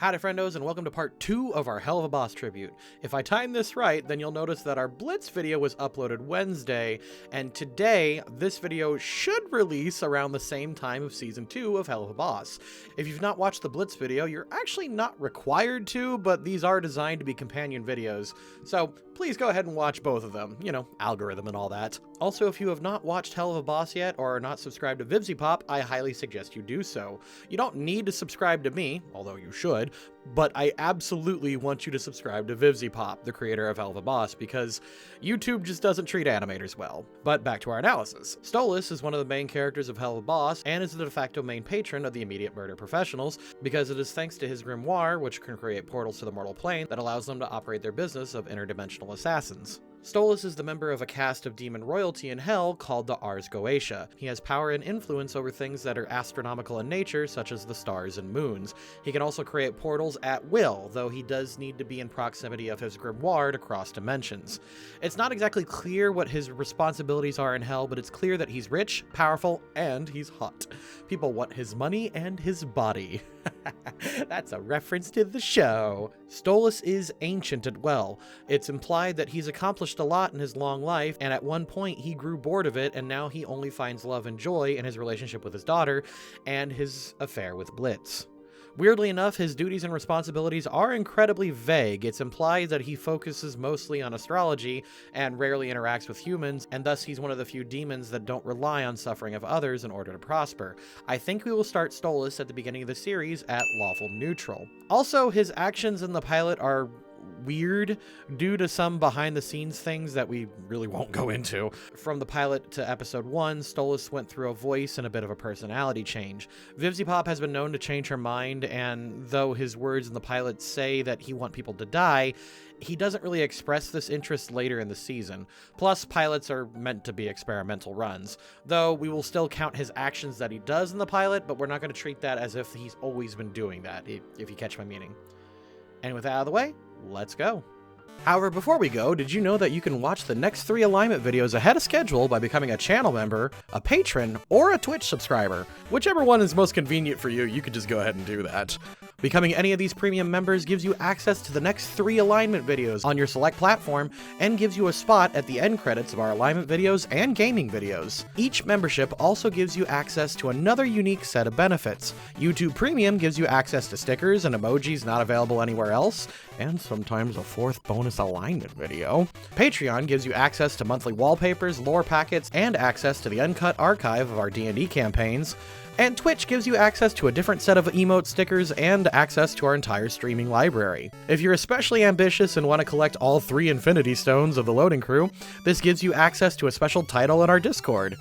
Howdy friendos, and welcome to part 2 of our Helluva Boss tribute. If I timed this right, then you'll notice that our Blitz video was uploaded Wednesday, and today, this video should release around the same time of Season 2 of Helluva Boss. If you've not watched the Blitz video, you're actually not required to, but these are designed to be companion videos, so please go ahead and watch both of them. You know, algorithm and all that. Also, if you have not watched Helluva Boss yet, or are not subscribed to Vivziepop, I highly suggest you do so. You don't need to subscribe to me, although you should, but I absolutely want you to subscribe to Vivziepop, the creator of Helluva Boss, because YouTube just doesn't treat animators well. But back to our analysis. Stolas is one of the main characters of Helluva Boss, and is the de facto main patron of the immediate murder professionals, because it is thanks to his grimoire, which can create portals to the mortal plane, that allows them to operate their business of interdimensional assassins. Stolas is the member of a caste of demon royalty in Hell called the Ars Goetia. He has power and influence over things that are astronomical in nature, such as the stars and moons. He can also create portals at will, though he does need to be in proximity of his grimoire to cross dimensions. It's not exactly clear what his responsibilities are in Hell, but it's clear that he's rich, powerful, and he's hot. People want his money and his body. That's a reference to the show. Stolas is ancient at well. It's implied that he's accomplished a lot in his long life, and at one point he grew bored of it, and now he only finds love and joy in his relationship with his daughter and his affair with Blitz. Weirdly enough, his duties and responsibilities are incredibly vague. It's implied that he focuses mostly on astrology and rarely interacts with humans, and thus he's one of the few demons that don't rely on suffering of others in order to prosper. I think we will start Stolas at the beginning of the series at lawful neutral. Also, his actions in the pilot are weird due to some behind the scenes things that we really won't go into. From the pilot to episode 1, Stolas went through a voice and a bit of a personality change. Vivziepop has been known to change her mind, and though his words in the pilot say that he wants people to die, he doesn't really express this interest later in the season. Plus, pilots are meant to be experimental runs, though we will still count his actions that he does in the pilot, but we're not going to treat that as if he's always been doing that, if you catch my meaning. And with that out of the way, let's go. However, before we go, did you know that you can watch the next 3 alignment videos ahead of schedule by becoming a channel member, a patron, or a Twitch subscriber? Whichever one is most convenient for you, you could just go ahead and do that. Becoming any of these premium members gives you access to the next 3 alignment videos on your select platform and gives you a spot at the end credits of our alignment videos and gaming videos. Each membership also gives you access to another unique set of benefits. YouTube Premium gives you access to stickers and emojis not available anywhere else, and sometimes a 4th bonus alignment video. Patreon gives you access to monthly wallpapers, lore packets, and access to the uncut archive of our D&D campaigns. And Twitch gives you access to a different set of emote stickers and access to our entire streaming library. If you're especially ambitious and want to collect all 3 Infinity Stones of the Loading Crew, this gives you access to a special title in our Discord.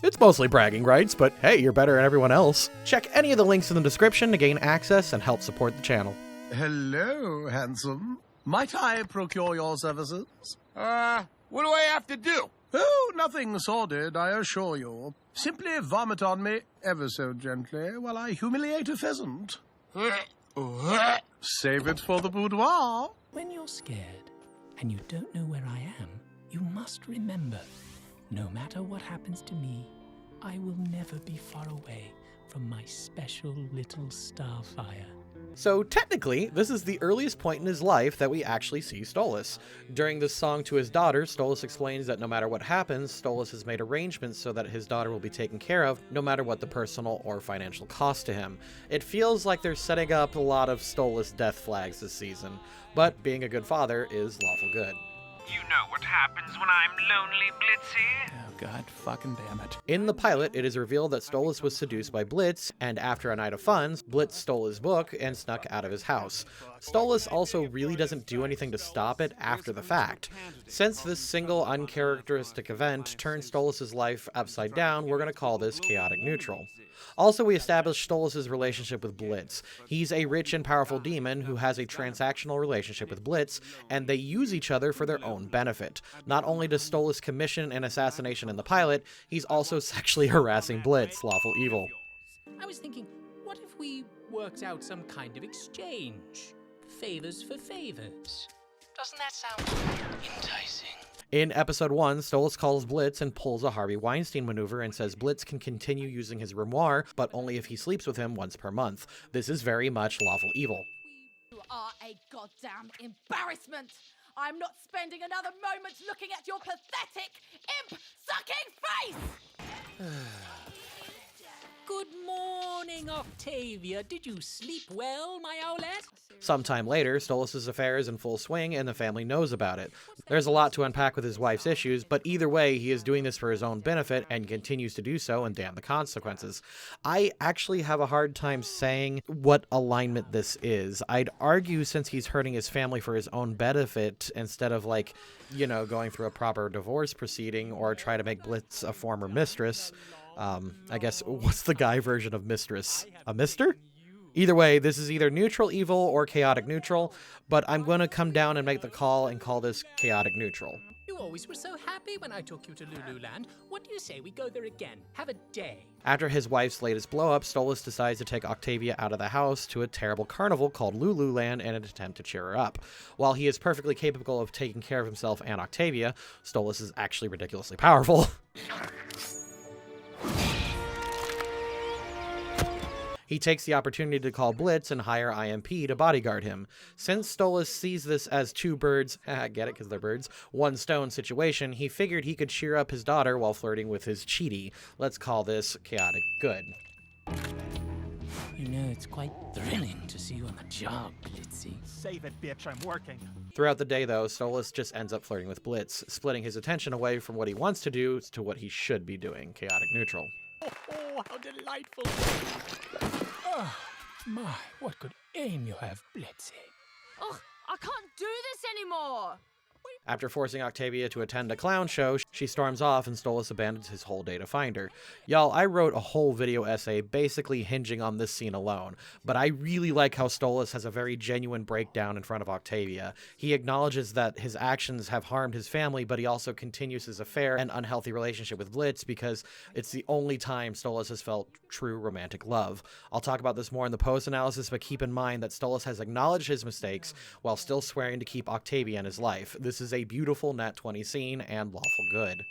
It's mostly bragging rights, but hey, you're better than everyone else. Check any of the links in the description to gain access and help support the channel. Hello, handsome. Might I procure your services? What do I have to do? Oh, nothing sordid, I assure you. Simply vomit on me ever so gently while I humiliate a pheasant. Save it for the boudoir. When you're scared and you don't know where I am, you must remember, no matter what happens to me, I will never be far away from my special little starfire. So technically, this is the earliest point in his life that we actually see Stolas. During this song to his daughter, Stolas explains that no matter what happens, Stolas has made arrangements so that his daughter will be taken care of, no matter what the personal or financial cost to him. It feels like they're setting up a lot of Stolas death flags this season, but being a good father is lawful good. You know what happens when I'm lonely, Blitzy? Oh, God fucking damn it. In the pilot, it is revealed that Stolas was seduced by Blitz, and after a night of fun, Blitz stole his book and snuck out of his house. Stolas also really doesn't do anything to stop it after the fact. Since this single uncharacteristic event turned Stolas' life upside down, we're going to call this chaotic neutral. Also, we established Stolas' relationship with Blitz. He's a rich and powerful demon who has a transactional relationship with Blitz, and they use each other for their own benefit. Not only does Stolas commission an assassination in the pilot, he's also sexually harassing Blitz, lawful evil. I was thinking, what if we worked out some kind of exchange? Favors for favors. Doesn't that sound enticing? In episode 1, Stolas calls Blitz and pulls a Harvey Weinstein maneuver and says Blitz can continue using his grimoire, but only if he sleeps with him once per month. This is very much lawful evil. a goddamn embarrassment. I'm not spending another moment looking at your pathetic, imp-sucking face! Good morning, Octavia. Did you sleep well, my Owlette? Sometime later, Stolas' affair is in full swing and the family knows about it. There's a lot to unpack with his wife's issues, but either way, he is doing this for his own benefit and continues to do so, and damn the consequences. I actually have a hard time saying what alignment this is. I'd argue since he's hurting his family for his own benefit instead of, like, you know, going through a proper divorce proceeding or try to make Blitz a former mistress. I guess, what's the guy version of mistress? A mister? Either way, this is either neutral evil or chaotic neutral, but I'm going to come down and make the call and call this chaotic neutral. You always were so happy when I took you to Lululand. What do you say we go there again? Have a day. After his wife's latest blow-up, Stolas decides to take Octavia out of the house to a terrible carnival called Lululand in an attempt to cheer her up. While he is perfectly capable of taking care of himself and Octavia, Stolas is actually ridiculously powerful. He takes the opportunity to call Blitz and hire IMP to bodyguard him. Since Stolas sees this as two birds, get it because they're birds, one stone situation, he figured he could cheer up his daughter while flirting with his cheatie. Let's call this chaotic good. You know, it's quite thrilling to see you on the job, Blitzy. Save it, bitch, I'm working. Throughout the day, though, Stolas just ends up flirting with Blitz, splitting his attention away from what he wants to do to what he should be doing, chaotic neutral. Oh, how delightful. Oh, my, what good aim you have, Blitzy. Ugh, I can't do this anymore! After forcing Octavia to attend a clown show, she storms off and Stolas abandons his whole day to find her. Y'all, I wrote a whole video essay basically hinging on this scene alone, but I really like how Stolas has a very genuine breakdown in front of Octavia. He acknowledges that his actions have harmed his family, but he also continues his affair and unhealthy relationship with Blitz because it's the only time Stolas has felt true romantic love. I'll talk about this more in the post-analysis, but keep in mind that Stolas has acknowledged his mistakes while still swearing to keep Octavia in his life. This is a beautiful Nat 20 scene and lawful good.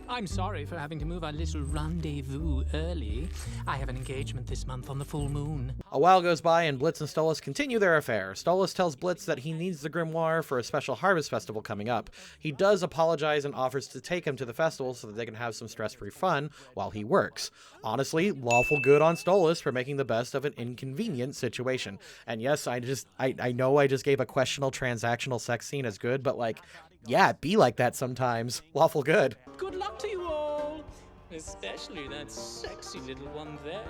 I'm sorry for having to move our little rendezvous early. I have an engagement this month on the full moon. A while goes by and Blitz and Stolas continue their affair. Stolas tells Blitz that he needs the grimoire for a special harvest festival coming up. He does apologize and offers to take him to the festival so that they can have some stress-free fun while he works. Honestly, lawful good on Stolas for making the best of an inconvenient situation. And yes, I know I just gave a questionable transactional sex scene as good, but like, yeah, be like that sometimes. Lawful good. Good luck to you all, especially that sexy little one there.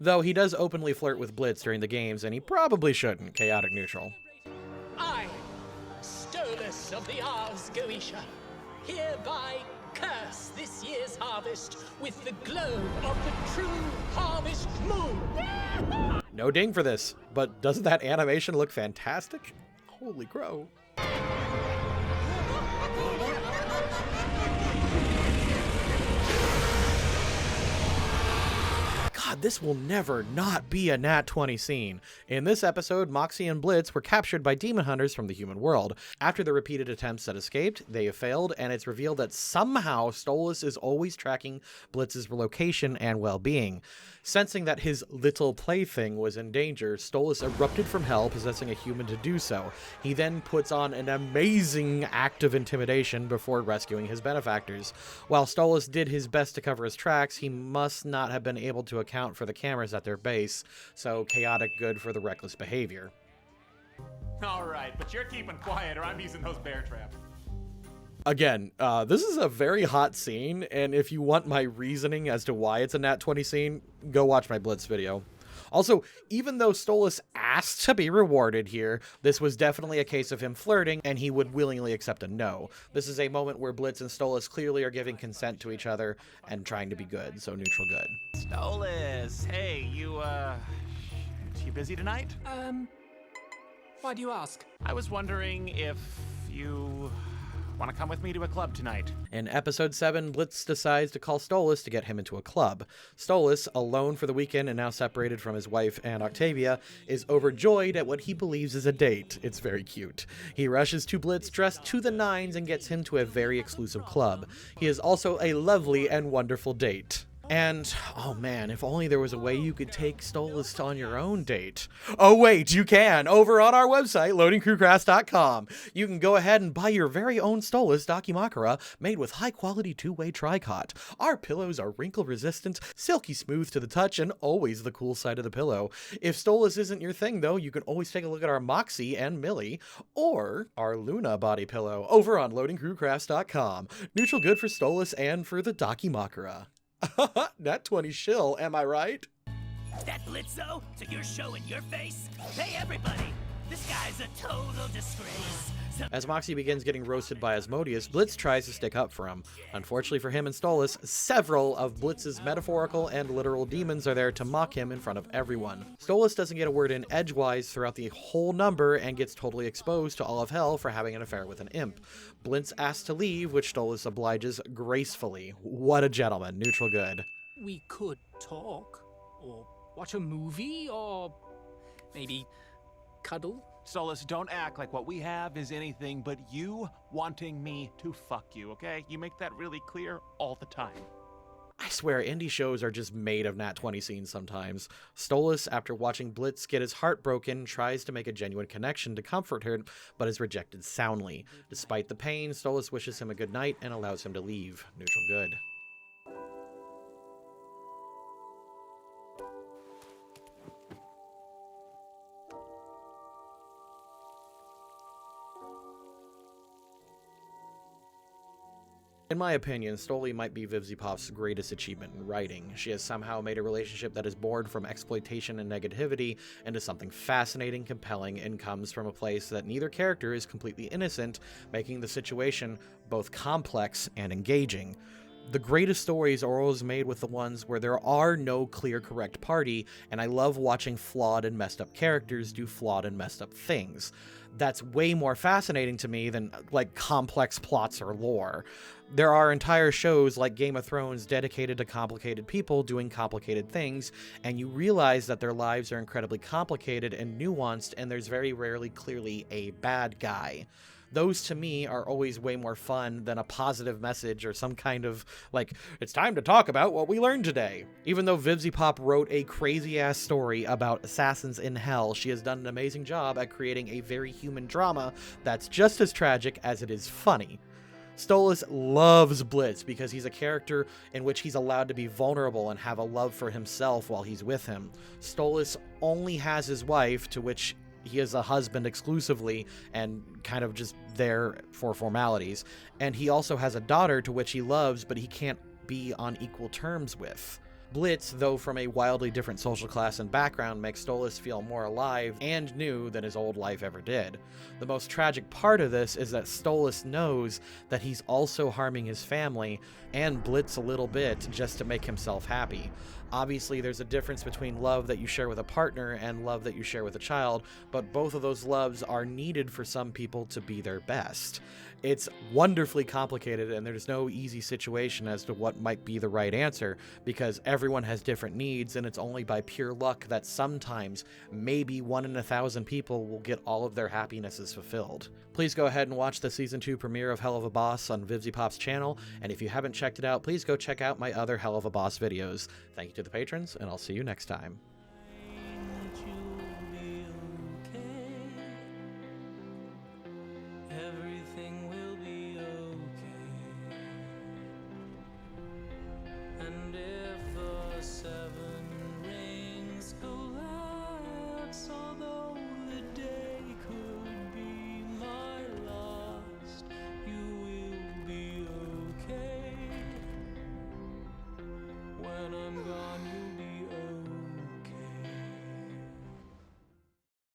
Though he does openly flirt with Blitz during the games, and he probably shouldn't. Chaotic neutral. I, Stolas of the Ars Goetia, hereby curse this year's harvest with the glow of the true harvest moon. No ding for this, but doesn't that animation look fantastic? Holy crow. God, this will never not be a Nat 20 scene. In this episode, Moxie and Blitz were captured by demon hunters from the human world. After the repeated attempts at escape, they have failed, and it's revealed that somehow Stolas is always tracking Blitz's location and well-being. Sensing that his little plaything was in danger, Stolas erupted from hell, possessing a human to do so. He then puts on an amazing act of intimidation before rescuing his benefactors. While Stolas did his best to cover his tracks, he must not have been able to account for the cameras at their base, so chaotic good for the reckless behavior. All right, but you're keeping quiet or I'm using those bear traps. Again, this is a very hot scene, and if you want my reasoning as to why it's a Nat 20 scene, go watch my Blitz video. Also, even though Stolas asked to be rewarded here, this was definitely a case of him flirting, and he would willingly accept a no. This is a moment where Blitz and Stolas clearly are giving consent to each other and trying to be good, so neutral good. Stolas, hey, you busy tonight? Why do you ask? I was wondering if you want to come with me to a club tonight. In episode 7, Blitz decides to call Stolas to get him into a club. Stolas, alone for the weekend and now separated from his wife and Octavia, is overjoyed at what he believes is a date. It's very cute. He rushes to Blitz dressed to the nines and gets him to a very exclusive club. He is also a lovely and wonderful date. And, oh man, if only there was a way you could take Stolas on your own date. Oh wait, you can! Over on our website, LoadingCrewCraft.com. You can go ahead and buy your very own Stolas Dakimakura made with high-quality two-way tricot. Our pillows are wrinkle-resistant, silky smooth to the touch, and always the cool side of the pillow. If Stolas isn't your thing, though, you can always take a look at our Moxie and Millie, or our Luna body pillow, over on LoadingCrewCrafts.com. Neutral good for Stolas and for the Dakimakura. Nat 20 shill, am I right? That Blitzo? So you're showing your face? Hey everybody, this guy's a total disgrace. As Moxie begins getting roasted by Asmodeus, Blitz tries to stick up for him. Unfortunately for him and Stolas, several of Blitz's metaphorical and literal demons are there to mock him in front of everyone. Stolas doesn't get a word in edgewise throughout the whole number and gets totally exposed to all of hell for having an affair with an imp. Blitz asks to leave, which Stolas obliges gracefully. What a gentleman. Neutral good. We could talk, or watch a movie, or maybe cuddle. Stolas, don't act like what we have is anything but you wanting me to fuck you, okay? You make that really clear all the time. I swear, indie shows are just made of Nat 20 scenes sometimes. Stolas, after watching Blitz get his heart broken, tries to make a genuine connection to comfort her, but is rejected soundly. Despite the pain, Stolas wishes him a good night and allows him to leave. Neutral good. In my opinion, Stoli might be Vivziepop's greatest achievement in writing. She has somehow made a relationship that is born from exploitation and negativity into something fascinating, compelling, and comes from a place that neither character is completely innocent, making the situation both complex and engaging. The greatest stories are always made with the ones where there are no clear correct party, and I love watching flawed and messed up characters do flawed and messed up things. That's way more fascinating to me than, like, complex plots or lore. There are entire shows like Game of Thrones dedicated to complicated people doing complicated things, and you realize that their lives are incredibly complicated and nuanced, and there's very rarely clearly a bad guy. Those, to me, are always way more fun than a positive message or some kind of, like, it's time to talk about what we learned today. Even though Vivziepop wrote a crazy-ass story about assassins in hell, she has done an amazing job at creating a very human drama that's just as tragic as it is funny. Stolas loves Blitz because he's a character in which he's allowed to be vulnerable and have a love for himself while he's with him. Stolas only has his wife, to which he is a husband exclusively and kind of just there for formalities. And he also has a daughter to which he loves, but he can't be on equal terms with. Blitz, though from a wildly different social class and background, makes Stolas feel more alive and new than his old life ever did. The most tragic part of this is that Stolas knows that he's also harming his family and Blitz a little bit just to make himself happy. Obviously, there's a difference between love that you share with a partner and love that you share with a child, but both of those loves are needed for some people to be their best. It's wonderfully complicated, and there's no easy situation as to what might be the right answer, because everyone has different needs, and it's only by pure luck that sometimes, maybe 1 in 1,000 people will get all of their happinesses fulfilled. Please go ahead and watch the Season 2 premiere of Helluva Boss on Vivziepop's channel, and if you haven't checked it out, please go check out my other Helluva Boss videos. Thank you to the patrons, and I'll see you next time. Everything will be okay. And if the 7 rings collapse, although the day could be my last, you will be okay. When I'm gone, you